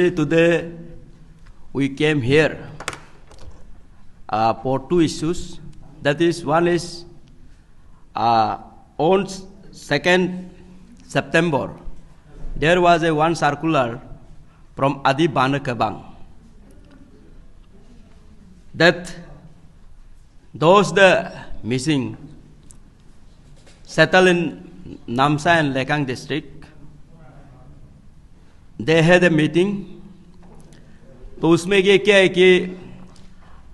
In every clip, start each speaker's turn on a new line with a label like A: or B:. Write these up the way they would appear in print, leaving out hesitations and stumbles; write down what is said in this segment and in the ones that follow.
A: Today we came here for two issues. That is, one is on 2nd September, there was one circular from Adi Banakabang that those the missing settle in Namsai and Lekang district. They had a meeting. तो उसमें ये क्या है कि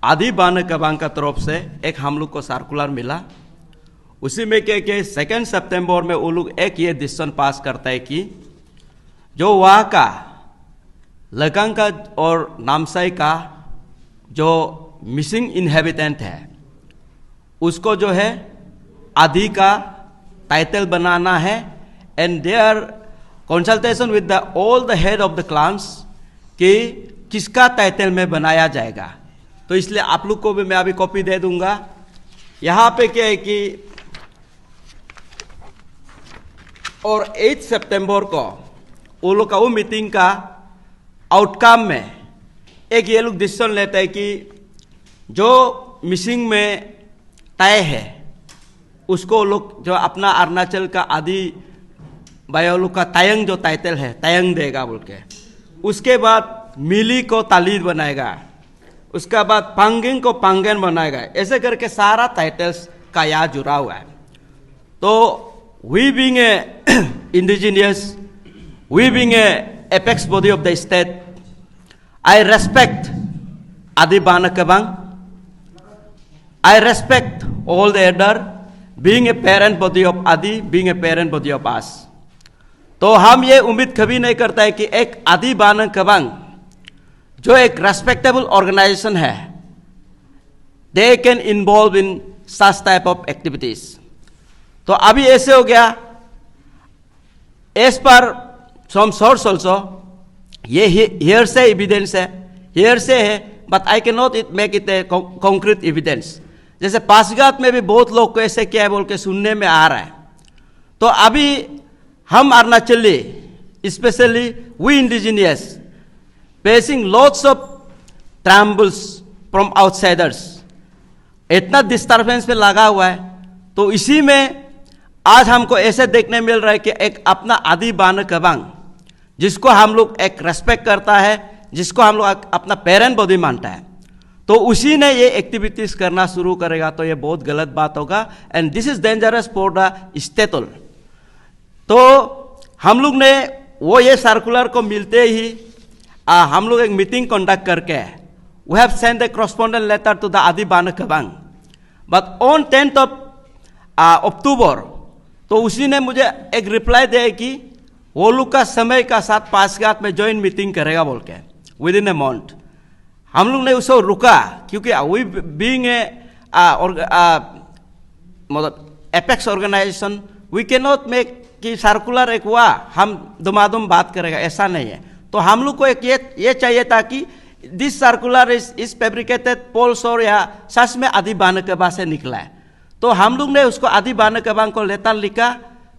A: आदि बानकबांग का तरफ से एक हम लोग को सर्कुलर मिला. उसी में क्या कि 2 सितंबर में वो लोग एक ये डिसीजन पास करता है कि जो वहाँ का लकांग का और नामसाई का जो मिसिंग इनहेबिटेंट है उसको जो है आदि का टाइटल बनाना है. And there consultation with the all the head of the clans कि किसका टाइटल में बनाया जाएगा. तो इसलिए आप लोग को भी मैं अभी कॉपी दे दूंगा. यहाँ पे क्या है कि और 8 सितंबर को वो लोग का वो मीटिंग का आउटकम में एक ये लोग डिसीजन लेते हैं कि जो मिसिंग में तय है उसको लोग जो अपना अरुणाचल का आदि बायोलू का तायंग जो टाइटल है तायंग देगा बोल के. उसके बाद मिली को तालीद बनाएगा. उसके बाद पांगिंग को पांगन बनाएगा. ऐसे करके सारा टाइटल्स का यहाँ जुड़ा हुआ है. तो we being a indigenous, we being a apex body of the state, I respect Adi Bane Kebang. I respect all the elder, being a parent body of Adi, being a parent body of us. तो हम ये उम्मीद कभी नहीं करता है कि एक आदि बानकबांग जो एक रेस्पेक्टेबल ऑर्गेनाइजेशन है, they can involve in such type of activities. तो अभी ऐसे हो गया as per some source also ये हियर से एविडेंस है, हियर से है, but I can not make it a concrete evidence. जैसे पासीघाट में भी बहुत लोग को ऐसे क्या है बोल के सुनने में आ रहा है. तो अभी हम Arunachali specially we indigenous facing lots of troubles from outsiders, इतना डिस्टर्बेंस में लगा हुआ है. तो इसी में आज हमको ऐसे देखने मिल रहा है कि एक अपना आदि बानकबांग जिसको हम लोग एक रेस्पेक्ट करता है, जिसको हम लोग अपना पेरेंट बॉडी मानता है, तो उसी ने ये एक्टिविटीज करना शुरू करेगा तो ये बहुत गलत बात होगा. And this is dangerous for the state. तो हम लोग ने वो ये सर्कुलर को मिलते ही हम लोग एक मीटिंग कंडक्ट करके we have send a correspondent letter to the Adi Bane Kebang. But on 10th अक्टूबर तो उसी ने मुझे एक रिप्लाई दिया कि वो लोग का समय का साथ पासीघाट में ज्वाइंट मीटिंग करेगा बोल के विद इन ए मंथ. हम लोग ने उसको रुका क्योंकि वी बीइंग ए मतलब apex organisation we can not make कि सर्कुलर एक हुआ हम दुमादुम बात करेगा, ऐसा नहीं है. तो हम लोग को एक ये चाहिए था कि this circular is fabricated polls और या सच में आदि बानकबांग से निकला है. तो हम लोग ने उसको आदि बानकबांग को लेटर लिखा.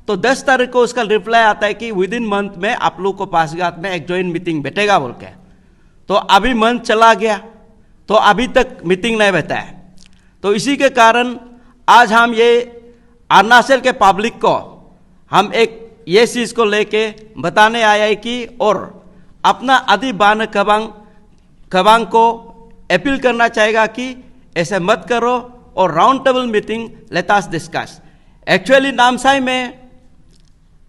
A: तो 10 तारीख को उसका रिप्लाई आता है कि विद इन मंथ में आप लोग को पासीघाट में एक ज्वाइंट मीटिंग बैठेगा बोल के. तो अभी मंथ चला गया तो अभी तक मीटिंग नहीं बैठा है. तो इसी के कारण आज हम ये अरुणाचल के पब्लिक को हम एक ये चीज़ को लेके बताने आया है कि और अपना आदि बानकबांग को अपील करना चाहेगा कि ऐसे मत करो और round table meeting let us discuss. Actually Namsai में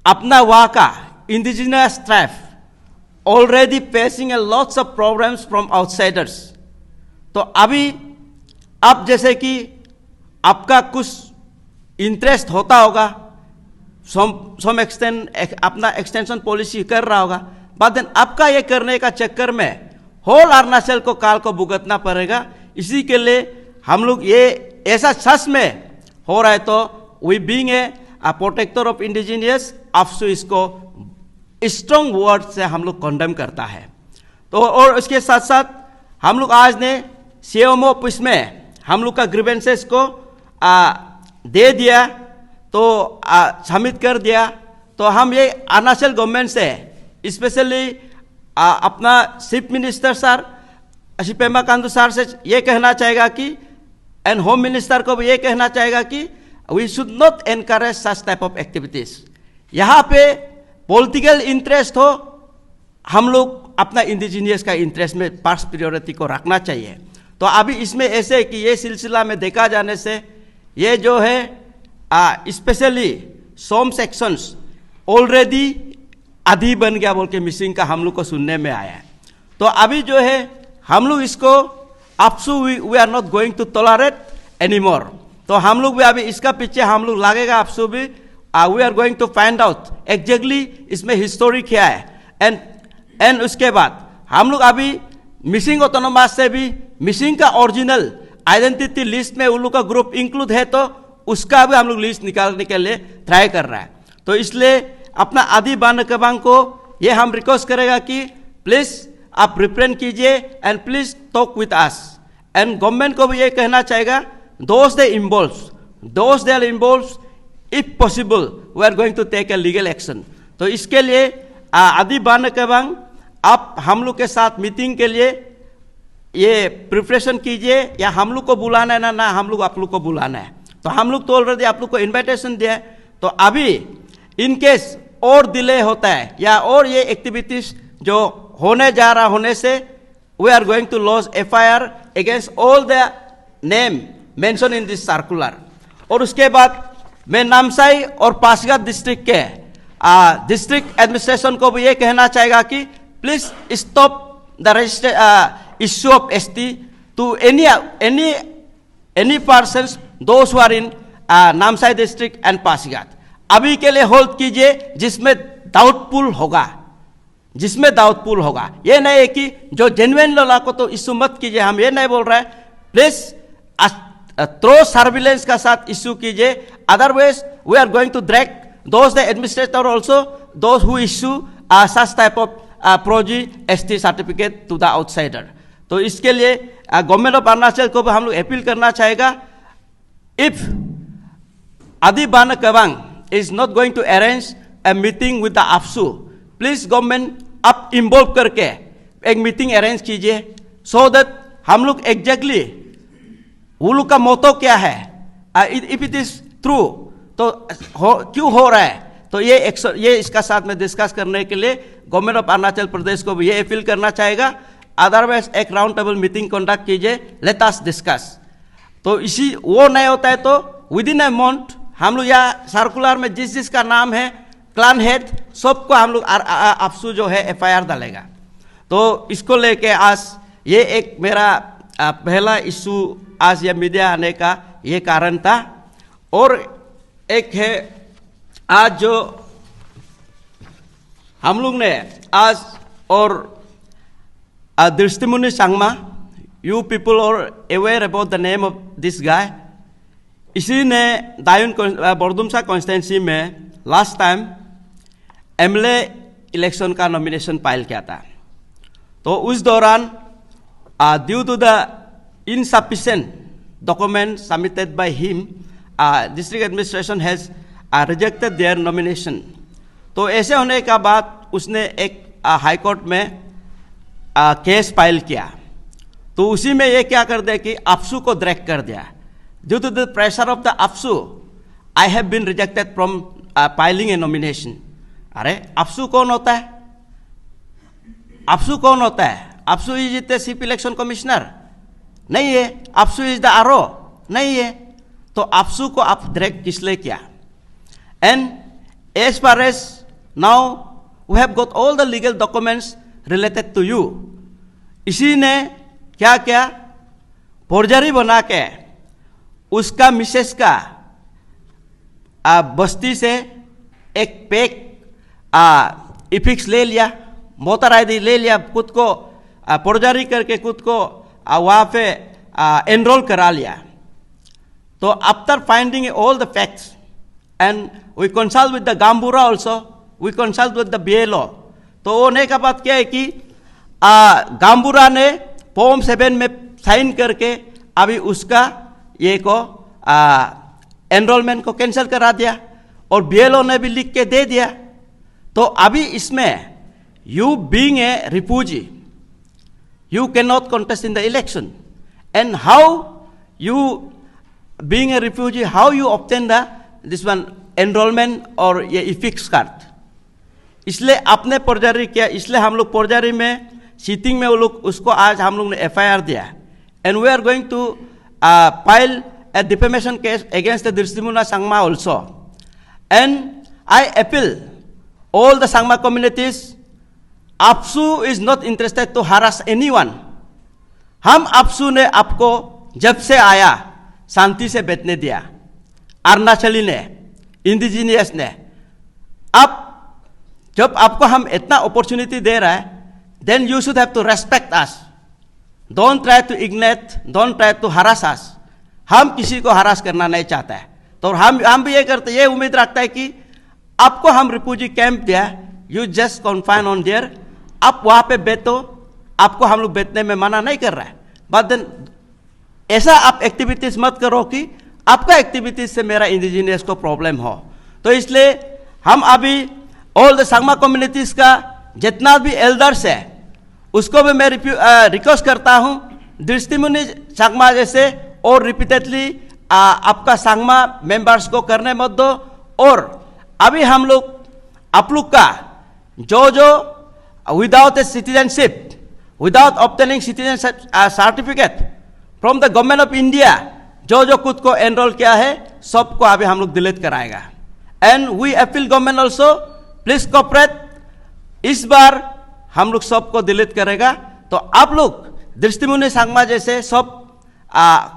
A: अपना वहाँ का indigenous tribe already facing a lots of problems from outsiders. तो अभी अब जैसे कि आपका कुछ इंटरेस्ट होता होगा, सम एक्सटेंड अपना एक्सटेंशन पॉलिसी कर रहा होगा, बट देन आपका ये करने का चक्कर में होल अरुणाचल को काल को भुगतना पड़ेगा. इसी के लिए हम लोग ये ऐसा सच में हो रहा है तो we being a protector of indigenous APSU इसको स्ट्रॉन्ग वर्ड से हम लोग कंडेम करता है. तो और उसके साथ साथ हम लोग आज ने सीएमओ ऑफिस में हम लोग का ग्रीवेंसेस को दे दिया, तो सबमिट कर दिया. तो हम ये अरुणाचल गवर्नमेंट से स्पेशली अपना chief minister sir Pema Khandu sir से ये कहना चाहेगा कि एंड होम मिनिस्टर को भी ये कहना चाहेगा कि we should not encourage such type of activities. यहाँ पे पॉलिटिकल इंटरेस्ट हो, हम लोग अपना इंडिजीनियस का इंटरेस्ट में फर्स्ट प्रायोरिटी को रखना चाहिए। तो अभी इसमें ऐसे कि ये सिलसिला में देखा जाने से ये जो है स्पेशली सोम सेक्शंस ऑलरेडी आधी बन गया बोल के मिसिंग का हम लोग को सुनने में आया है। तो अभी जो है हम लोग इसको APSU we are not going to tolerate anymore. तो हम लोग भी अभी इसका पीछे हम लोग लगेगा अपसू भी we are going to find out exactly इसमें हिस्टोरी क्या है एंड उसके बाद हम लोग अभी मिसिंग ऑटोनोमस से भी मिसिंग का ओरिजिनल आइडेंटिटी लिस्ट में उन लोग का ग्रुप इंक्लूड है तो उसका भी हम लोग लिस्ट निकालने के लिए ट्राई कर रहा है। तो इसलिए अपना आदि बान कबांग को ये हम रिक्वेस्ट करेगा कि प्लीज आप रिप्रेजेंट कीजिए and please talk with us. And government को भी ये कहना चाहेगा those they are involve if possible we are going to take a legal action. तो इसके लिए आदि बान कबांग आप हम लोग के साथ मीटिंग के लिए ये प्रिपरेशन कीजिए, या हम लोग को बुलाना है ना हम लोग आप लोग को बुलाना है। तो हम लोग तो ऑलरेडी आप लोग को इन्विटेशन दिया है। तो अभी इन केस और डिले होता है या और ये एक्टिविटीज जो होने जा रहा होने से we are going to launch FIR against all the name mention in this circular. और उसके बाद मैं नामसाई और पासीघाट डिस्ट्रिक्ट के डिस्ट्रिक्ट एडमिनिस्ट्रेशन को भी ये कहना चाहेगा कि please stop the issue of ST to any persons those who are in Namsai district and Pasighat. अभी के लिए होल्ड कीजिए जिसमें डाउटफुल होगा, ये नहीं है कि जो जेन्युइन लोला को तो इश्यू मत कीजिए, हम ये नहीं बोल रहे हैं। प्लीज थ्रो सर्विलेंस का साथ इश्यू कीजिए, otherwise we are going to drag those the administrator also those who issue such type of proxy ST certificate to the outsider. तो इसके लिए गवर्नमेंट ऑफ अरुणाचल को भी हम लोग अपील करना चाहेगा, if Adi Ban Kabang is not going to arrange a meeting with the APSU, please government आप इन्वॉल्व करके एक मीटिंग अरेंज कीजिए सो दैट हम लोग एग्जैक्टली वो लोग का मोटो क्या है, इफ इट इज ट्रू तो क्यों हो रहा है। तो ये इसका साथ में डिस्कस करने के लिए गवर्नमेंट ऑफ अरुणाचल प्रदेश को भी ये अपील करना चाहेगा। अदरवाइज एक राउंड टेबल मीटिंग कंडक्ट कीजिए, लेट अस डिस्कस। तो इसी वो नहीं होता है तो विद इन ए मंथ हम लोग या सर्कुलर में जिसका नाम है क्लान हेड सबको हम लोग अपसू जो है FIR डालेगा। तो इसको लेके आज ये एक मेरा पहला इशू आज ये मीडिया आने का ये कारण था। और एक है आज जो हम लोग ने आज और Drishtimuni Sangma, you people are aware about the name of this guy. इसी ने दायुन बरदुमसा कॉन्स्टिट्यूंसी में लास्ट टाइम MLA इलेक्शन का नॉमिनेशन फाइल किया था। तो उस दौरान due to the insufficient document submitted by him district administration has rejected their nomination. तो ऐसे होने का बाद उसने एक हाई कोर्ट में केस फाइल किया। तो उसी में ये क्या कर दिया कि अपसू को ड्रैग कर दिया। Due to the pressure of the APSU I have been rejected from filing a nomination. अरे अपसू कौन होता है? अपसू कौन होता है? APSU is the chief election commissioner नहीं है, अपसू इज द RO नहीं है। तो अपसू को आप ड्रैग किस लिए किया? And as far as now we have got all the legal documents related to you. इसी ने क्या क्या फोर्जरी बना के उसका मिसेस का बस्ती से एक पैक इफिक्स ले लिया, वोटर ID ले लिया, खुद को फोर्जरी करके खुद को वहाँ पे एनरोल करा लिया। तो after finding all the facts and we consult with the gaonbura also, we consult with the BLO। तो होने का बात क्या है कि गांबुरा ने फॉर्म 7 में साइन करके अभी उसका ये को एनरोलमेंट को कैंसिल करा दिया और BLO ने भी लिख के दे दिया। तो अभी इसमें you being a refugee, you cannot contest in the election. And how you being a refugee, how you obtain this one enrollment or ये इफिक्स कार्ड. इसलिए आपने फौजदारी किया, इसलिए हम लोग फौजदारी में सीटिंग में वो लोग उसको आज हम लोग ने FIR दिया. And we are going to file a defamation case against the Dristimuna Sangma also. And I appeal all the Sangma communities, APSU is not interested to harass anyone. हम APSU ने आपको जब से आया शांति से बैठने दिया, अरुणाचली ने, इंडिजीनियस ने. अब जब आपको हम इतना अपॉर्चुनिटी दे रहा है, then you should have to respect us. Don't try to ignite, don't try to harass us. हम किसी को हरास करना नहीं चाहता है. तो हम भी ये करते, ये उम्मीद रखता है कि आपको हम रिफ्यूजी कैंप दिया, you just confine on their, आप वहां पे बैठो, आपको हम लोग बैठने में मना नहीं कर रहा है. बट देन ऐसा आप एक्टिविटीज मत करो कि आपका एक्टिविटीज से मेरा इंडिजीनियस को प्रॉब्लम हो. तो इसलिए हम अभी ऑल द संगमा कम्युनिटीज का जितना भी एल्डर्स है उसको भी मैं रिक्वेस्ट करता हूं, दृष्टिमुनि संगमा जैसे और रिपीटेडली आपका संगमा मेंबर्स को करने मत दो. और अभी हम लोग आप लोग का जो without A citizenship, without obtaining citizenship certificate from the government of India, जो खुद को एनरोल किया है सबको अभी हम लोग डिलीट कराएगा. And we appeal government also, please cooperate. इस बार हम लोग सबको डिलीट करेगा. तो आप लोग दृष्टिमुनि संगमा जैसे सब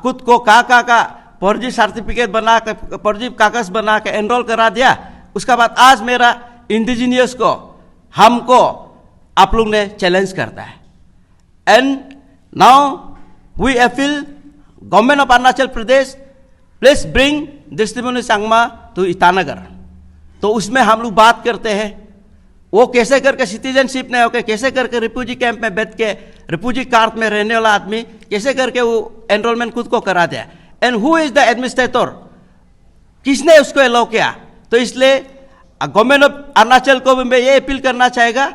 A: खुद को का फर्जी सर्टिफिकेट बना के, फर्जी कागज बना के एनरोल करा दिया. उसका बाद आज मेरा इंडिजीनियस को हमको आप लोग ने चैलेंज करता है. And now we appeal government of Arunachal Pradesh, please bring Drishtimuni Sangma to Itanagar. तो उसमें हम लोग बात करते हैं वो कैसे करके सिटीजनशिप नहीं होकर, कैसे करके रिफ्यूजी कैंप में बैठ के रिफ्यूजी कार्ड में रहने वाला आदमी कैसे करके वो एनरोलमेंट खुद को करा दिया. And who is the administrator, किसने उसको अलाउ किया. तो इसलिए गवर्नमेंट ऑफ अरुणाचल को भी मैं ये अपील करना चाहेगा,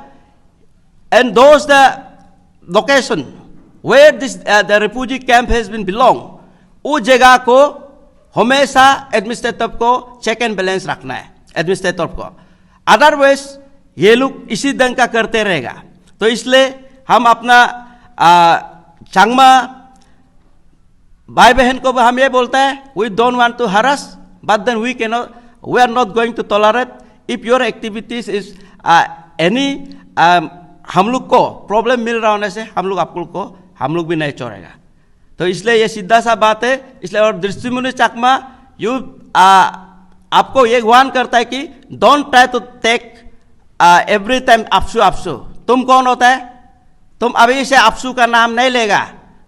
A: and those the location where this the refugee camp has been belong, उस जगह को हमेशा एडमिनिस्ट्रेटर को चेक एंड बैलेंस रखना है, एडमिनिस्ट्रेटर को. अदरवाइज ये लोग इसी ढंग का करते रहेगा. तो इसलिए हम अपना संगमा भाई बहन को हम ये बोलता है, we don't want to harass, but then we are not going to tolerate if your activities is any, हम लोग को प्रॉब्लम मिल रहा होने से हम लोग भी नहीं छोड़ेगा. तो इसलिए ये सीधा सा बात है. इसलिए और दृष्टिमुनि संगमा यू आपको ये वार्न करता है कि don't try to take every time APSU. तुम कौन होता है, तुम अभी से APSU का नाम नहीं लेगा.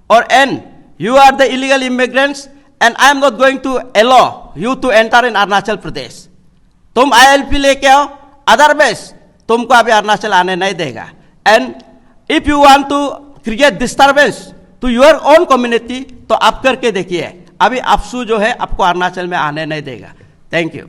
A: और and you are the illegal immigrants and I am not going to allow you to enter in Arunachal Pradesh. तुम ILP लेके आओ, अदरवाइज तुमको अभी अरुणाचल आने नहीं देगा. And if you want to create disturbance to your own community, तो आप करके देखिए, अभी APSU जो है आपको अरुणाचल में आने नहीं देगा. Thank you.